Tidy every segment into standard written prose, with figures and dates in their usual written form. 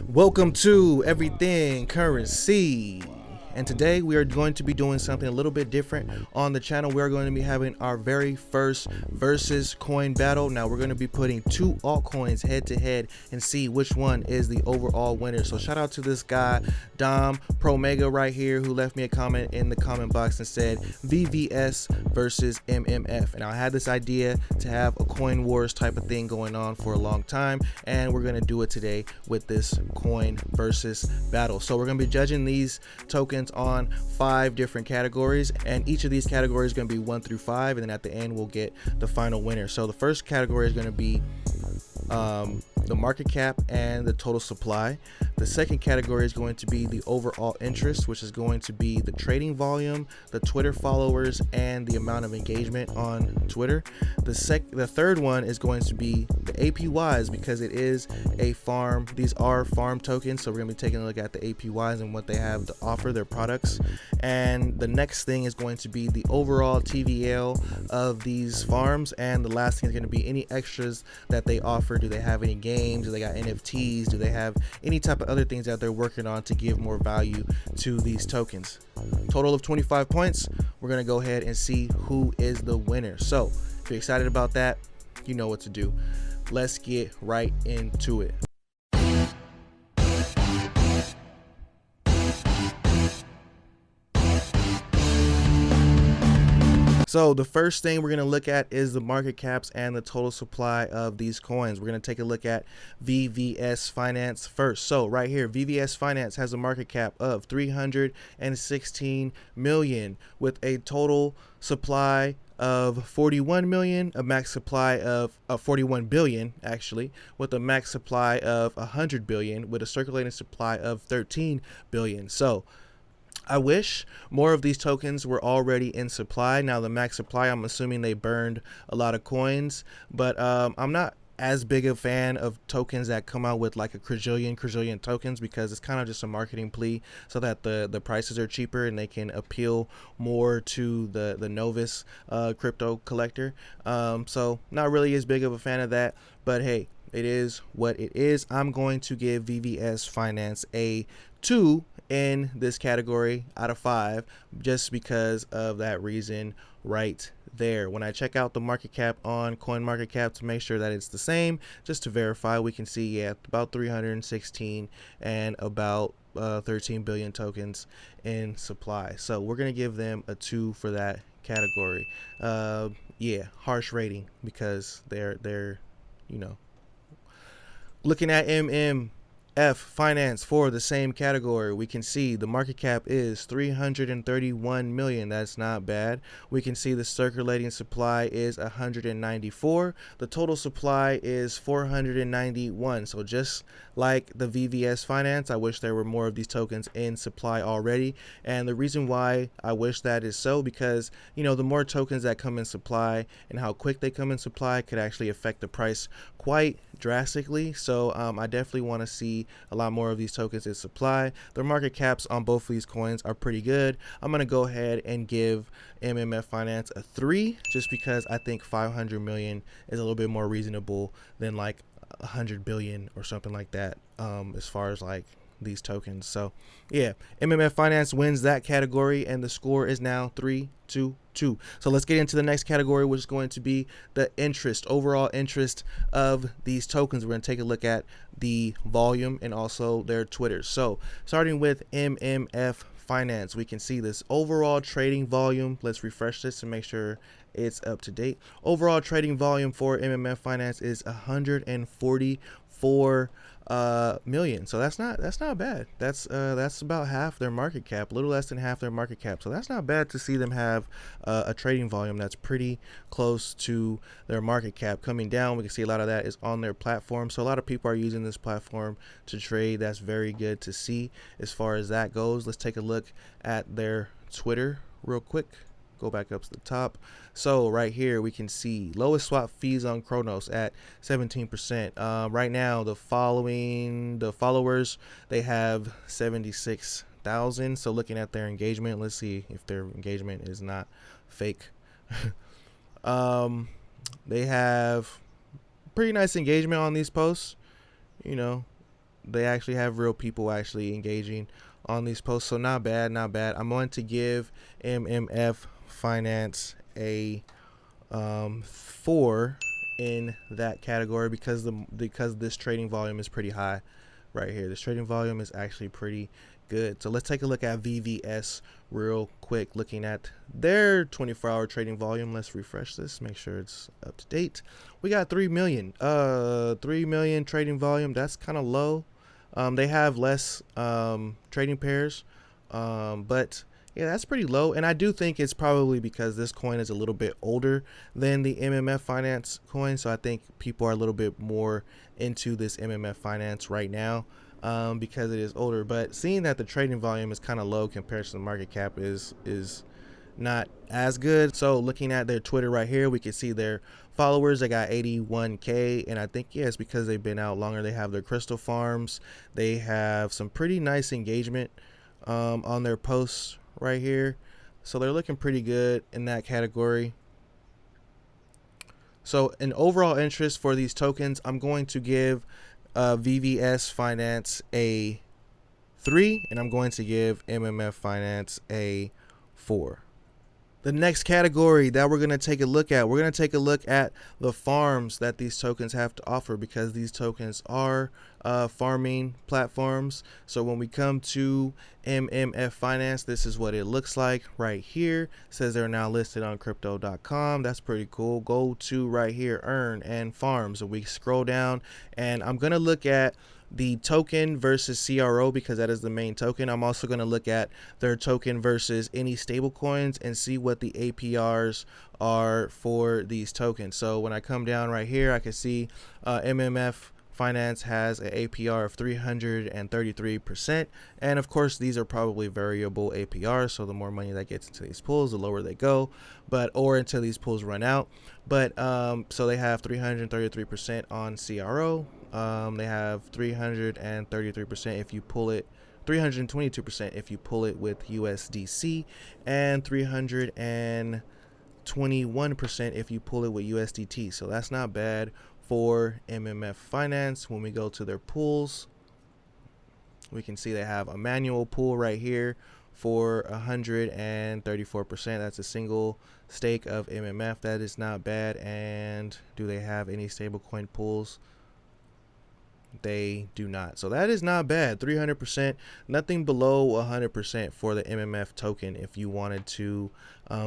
Welcome to Everything Currency. And today we are going to be doing something a little bit different on the channel. We're going to be having our very first versus coin battle. Now we're going to be putting two altcoins head to head and see which one is the overall winner. So shout out to this guy, Dom Promega right here, who left me a comment in the comment box and said VVS versus MMF. And I had this idea to have a coin wars type of thing going on for a long time, and we're going to do it today with this coin versus battle. So we're going to be judging these tokens on 5 different categories, and each of these categories is going to be 1 through 5, and then at the end we'll get the final winner. So the first category is going to be the market cap and the total supply. The second category is going to be the overall interest, which is going to be the trading volume, the Twitter followers, and the amount of engagement on Twitter. The third one is going to be the APYs, because it is a farm. These are farm tokens, so we're going to be taking a look at the APYs and what they have to offer, their products. And the next thing is going to be the overall TVL of these farms, and the last thing is going to be any extras that they offer. Do they have any games? Do they got NFTs? Do they have any type of other things that they're working on to give more value to these tokens? Total of 25 points. We're going to go ahead and see who is the winner. So if you're excited about that, you know what to do. Let's get right into it. So the first thing we're going to look at is the market caps and the total supply of these coins. We're going to take a look at VVS Finance first. So right here, VVS Finance has a market cap of 316 million with a total supply of 41 million, a max supply of 41 billion actually, with a max supply of 100 billion, with a circulating supply of 13 billion. So I wish more of these tokens were already in supply. Now the max supply, I'm assuming they burned a lot of coins, but I'm not as big a fan of tokens that come out with like a quadrillion tokens, because it's kind of just a marketing plea so that the prices are cheaper and they can appeal more to the novice crypto collector. So not really as big of a fan of that, but hey, it is what it is. I'm going to give VVS Finance a 2 in this category out of 5, just because of that reason right there. When I check out the market cap on CoinMarketCap to make sure that it's the same, just to verify, we can see, yeah, about 316 and about 13 billion tokens in supply. So we're gonna give them a 2 for that category. Yeah, harsh rating, because they're you know. Looking at MMF Finance for the same category, we can see the market cap is 331 million. That's not bad. We can see the circulating supply is 194. The total supply is 491. So just like the VVS Finance, I wish there were more of these tokens in supply already. And the reason why I wish that is so because, you know, the more tokens that come in supply and how quick they come in supply could actually affect the price quite drastically. So I definitely want to see a lot more of these tokens in supply. The market caps on both of these coins are pretty good. I'm going to go ahead and give MMF Finance a 3, just because I think 500 million is a little bit more reasonable than like 100 billion or something like that, as far as like these tokens. So yeah, MMF Finance wins that category, and the score is now 3-2-2. So let's get into the next category, which is going to be the interest, overall interest of these tokens. We're going to take a look at the volume and also their Twitters. So starting with MMF Finance, we can see this overall trading volume. Let's refresh this to make sure it's up to date. Overall trading volume for MMF Finance is 144 million. So that's not bad. That's about half their market cap, a little less than half their market cap. So that's not bad to see them have a trading volume that's pretty close to their market cap. Coming down, we can see a lot of that is on their platform. So a lot of people are using this platform to trade. That's very good to see as far as that goes. Let's take a look at their Twitter real quick. Go back up to the top. So right here we can see lowest swap fees on Kronos at 17%. Right now the followers, they have 76,000. So looking at their engagement, let's see if their engagement is not fake. They have pretty nice engagement on these posts. You know, they actually have real people actually engaging on these posts. So not bad, not bad. I'm going to give MMF Finance a 4 in that category because this trading volume is pretty high right here. This trading volume is actually pretty good. So let's take a look at VVS real quick, looking at their 24-hour trading volume. Let's refresh this, make sure it's up to date. We got 3 million trading volume. That's kind of low. They have less trading pairs, but yeah, that's pretty low. And I do think it's probably because this coin is a little bit older than the MMF Finance coin. So I think people are a little bit more into this MMF Finance right now because it is older. But seeing that the trading volume is kind of low compared to the market cap is not as good. So looking at their Twitter right here, we can see their followers. They got 81K, and I think, yeah, it's because they've been out longer. They have their crystal farms. They have some pretty nice engagement on their posts right here. So they're looking pretty good in that category. So an overall interest for these tokens, I'm going to give VVS Finance a 3, and I'm going to give MMF Finance a 4. The next category that we're going to take a look at, we're going to take a look at the farms that these tokens have to offer, because these tokens are farming platforms. So when we come to MMF Finance, this is what it looks like right here. It says they're now listed on crypto.com. That's pretty cool. Go to right here, earn and farms, and we scroll down, and I'm going to look at the token versus CRO because that is the main token. I'm also going to look at their token versus any stable coins and see what the APRs are for these tokens. So when I come down right here, I can see MMF Finance has an APR of 333%, and of course these are probably variable APRs, so the more money that gets into these pools, the lower they go, or until these pools run out. But so they have 333% on CRO. They have 333% if you pull it, 322% if you pull it with USDC, and 321% if you pull it with USDT. So that's not bad for MMF Finance. When we go to their pools, we can see they have a manual pool right here for 134%. That's a single stake of MMF. That is not bad. And do they have any stablecoin pools? They do not. So that is not bad. 300%, nothing below 100% for the MMF token if you wanted to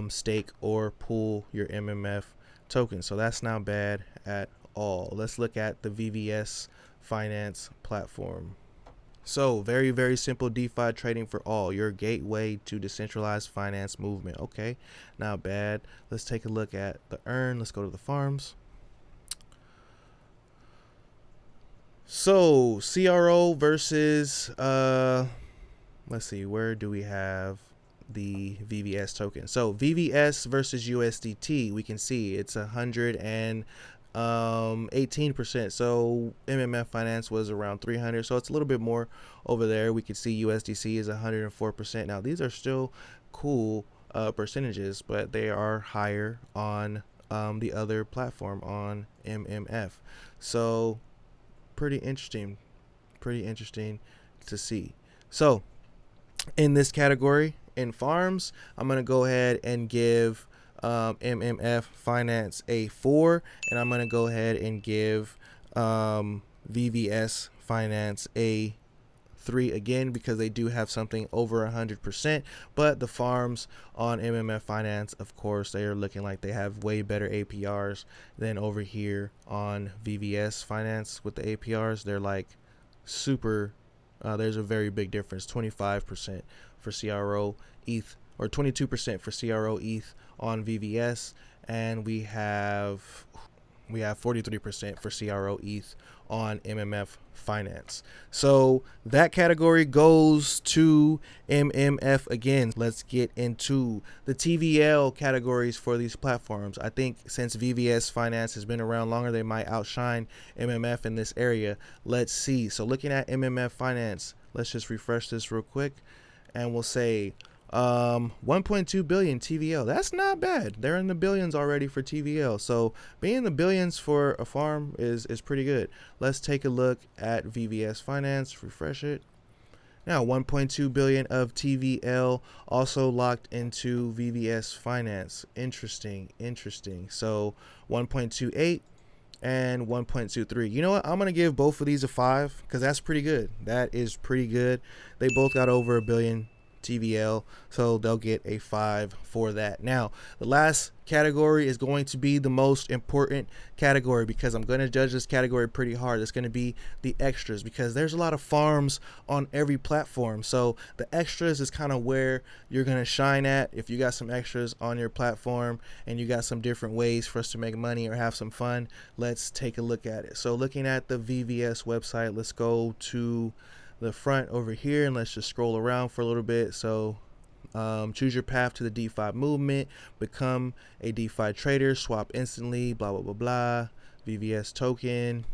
stake or pool your MMF token. So that's not bad at all. Let's look at the VVS Finance platform. So very, very simple DeFi trading for all, your gateway to decentralized finance movement. Okay, not bad. Let's take a look at the earn. Let's go to the farms. So CRO versus let's see, where do we have the VVS token? So VVS versus USDT, we can see it's 118%. So MMF Finance was around 300, so it's a little bit more over there. We can see USDC is 104%. Now these are still cool percentages, but they are higher on the other platform, on MMF. So pretty interesting to see. So in this category, in farms, I'm gonna go ahead and give MMF Finance a 4, and I'm gonna go ahead and give VVS Finance a 3 again, because they do have something over 100%. But the farms on MMF Finance, of course, they are looking like they have way better APRs than over here on VVS Finance. With the APRs, they're like super, there's a very big difference, 25% for CRO ETH, or 22% for CRO ETH on VVS, and we have 43% for CRO ETH on MMF Finance. So that category goes to MMF again. Let's get into the TVL categories for these platforms. I think since VVS Finance has been around longer, they might outshine MMF in this area. Let's see. So looking at MMF Finance, let's just refresh this real quick, and we'll say 1.2 billion TVL. That's not bad. They're in the billions already for TVL. So being in the billions for a farm is pretty good. Let's take a look at VVS Finance. Refresh it. Now 1.2 billion of TVL also locked into VVS Finance. Interesting. So 1.28 and 1.23. You know what? I'm going to give both of these a 5 because that's pretty good. That is pretty good. They both got over a billion TVL, so they'll get a 5 for that. Now, the last category is going to be the most important category because I'm going to judge this category pretty hard. It's going to be the extras because there's a lot of farms on every platform. So the extras is kind of where you're going to shine at. If you got some extras on your platform and you got some different ways for us to make money or have some fun, let's take a look at it. So looking at the VVS website, let's go to the front over here and let's just scroll around for a little bit. So choose your path to the DeFi movement, become a DeFi trader, swap instantly, blah blah blah blah, VVS token,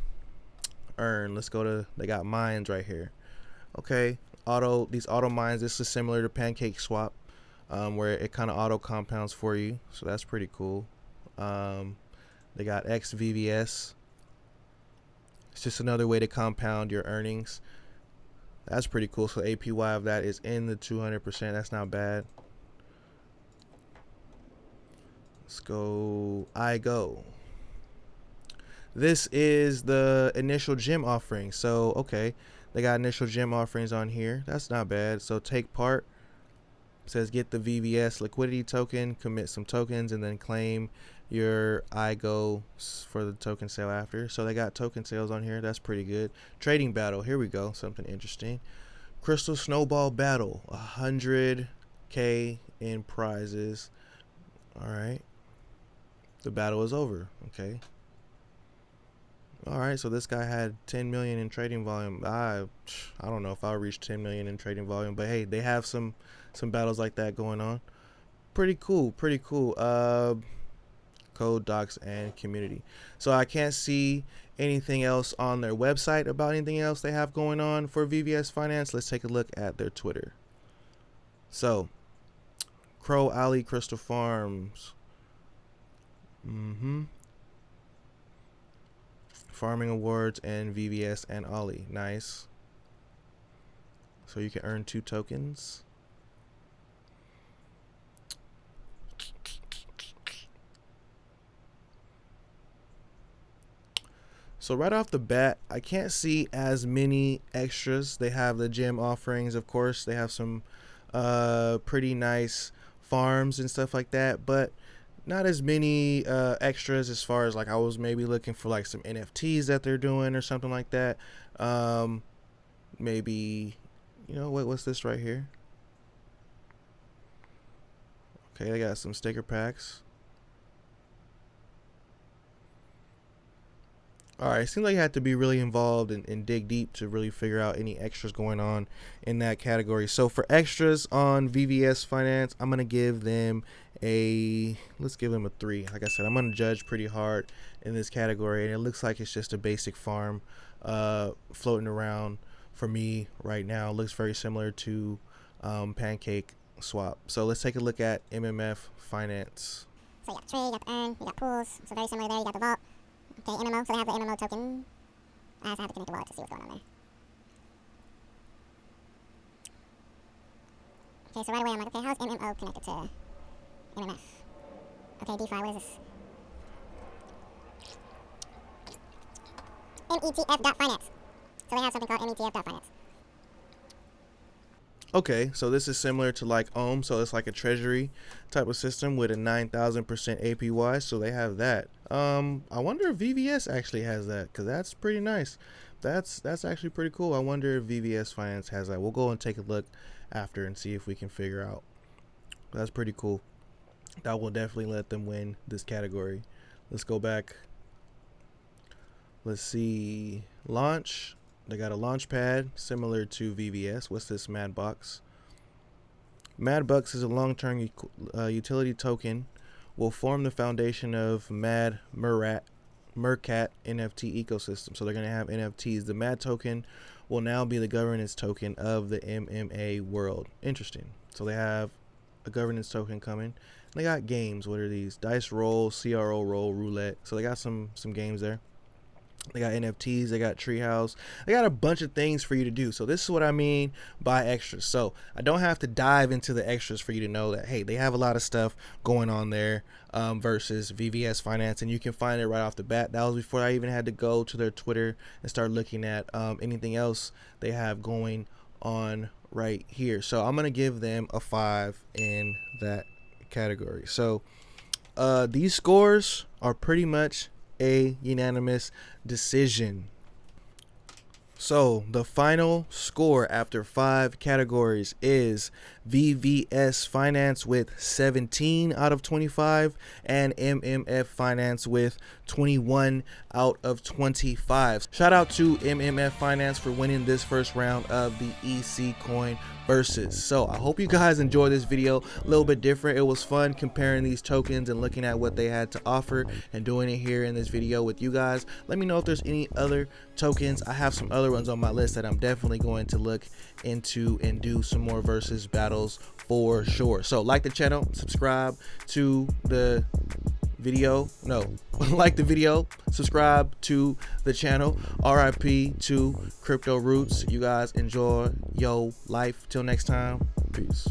earn. Let's go to, they got mines right here. Okay, these auto mines, this is similar to Pancake Swap, where it kind of auto compounds for you, so that's pretty cool. They got XVVS. It's just another way to compound your earnings. That's pretty cool. So APY of that is in the 200%. That's not bad. Let's go IGO. This is the initial gem offering. So, okay, they got initial gem offerings on here. That's not bad. So take part. It says get the VVS liquidity token, commit some tokens, and then claim your IGO for the token sale after. So they got token sales on here. That's pretty good. Trading battle. Here we go. Something interesting. Crystal Snowball battle. 100K in prizes. All right. The battle is over. Okay. All right. So this guy had 10 million in trading volume. I don't know if I'll reach 10 million in trading volume, but hey, they have some battles like that going on. Pretty cool. Code, docs, and community. So I can't see anything else on their website about anything else they have going on for VVS Finance. Let's take a look at their Twitter. So Crow Alley Crystal Farms. Farming awards and VVS and Ollie. Nice. So you can earn 2 tokens. So right off the bat, I can't see as many extras. They have the gem offerings, of course. They have some pretty nice farms and stuff like that, but not as many extras as far as like I was maybe looking for like some NFTs that they're doing or something like that. Maybe, you know, what's this right here? Okay, they got some sticker packs. All right, it seems like you had to be really involved and dig deep to really figure out any extras going on in that category. So for extras on VVS Finance, I'm going to give them let's give them a 3. Like I said, I'm going to judge pretty hard in this category, and it looks like it's just a basic farm floating around for me right now. It looks very similar to Pancake Swap. So let's take a look at MMF Finance. So you got trade, you got the earn, you got pools. So very similar there. You got the vault. Okay, MMO, so they have the MMO token. I have to connect the wallet to see what's going on there. Okay, so right away I'm like, okay, how's MMO connected to MMF? Okay, DeFi, what is this? METF.finance. So they have something called METF.finance. Okay, so this is similar to like Ohm, so it's like a treasury type of system with a 9,000% APY. So they have that. I wonder if VVS actually has that, because that's pretty nice. That's actually pretty cool. I wonder if VVS Finance has that. We'll go and take a look after and see if we can figure out. That's pretty cool. That will definitely let them win this category. Let's go back. Let's see. Launch. They got a launch pad similar to VVS. What's this? Madbox. Madbox is a long-term utility token. Will form the foundation of Mercat NFT ecosystem. So they're going to have NFTs. The Mad token will now be the governance token of the MMA world. Interesting. So they have a governance token coming. They got games. What are these? Dice roll, CRO roll, roulette. So they got some games there. They got NFTs, they got Treehouse, they got a bunch of things for you to do. So this is what I mean by extras. So I don't have to dive into the extras for you to know that, hey, they have a lot of stuff going on there versus VVS Finance, and you can find it right off the bat. That was before I even had to go to their Twitter and start looking at anything else they have going on right here. So I'm gonna give them a 5 in that category. So these scores are pretty much a unanimous decision. So the final score after 5 categories is VVS Finance with 17 out of 25 and MMF Finance with 21 out of 25. Shout out to MMF Finance for winning this first round of the EC Coin Versus. So I hope you guys enjoyed this video. A little bit different. It was fun comparing these tokens and looking at what they had to offer and doing it here in this video with you guys. Let me know if there's any other tokens. I have some other ones on my list that I'm definitely going to look into and do some more versus battles for sure. So like the channel, subscribe to the video, like the video, subscribe to the channel. RIP to Crypto Roots. You guys enjoy your life. Till next time, peace.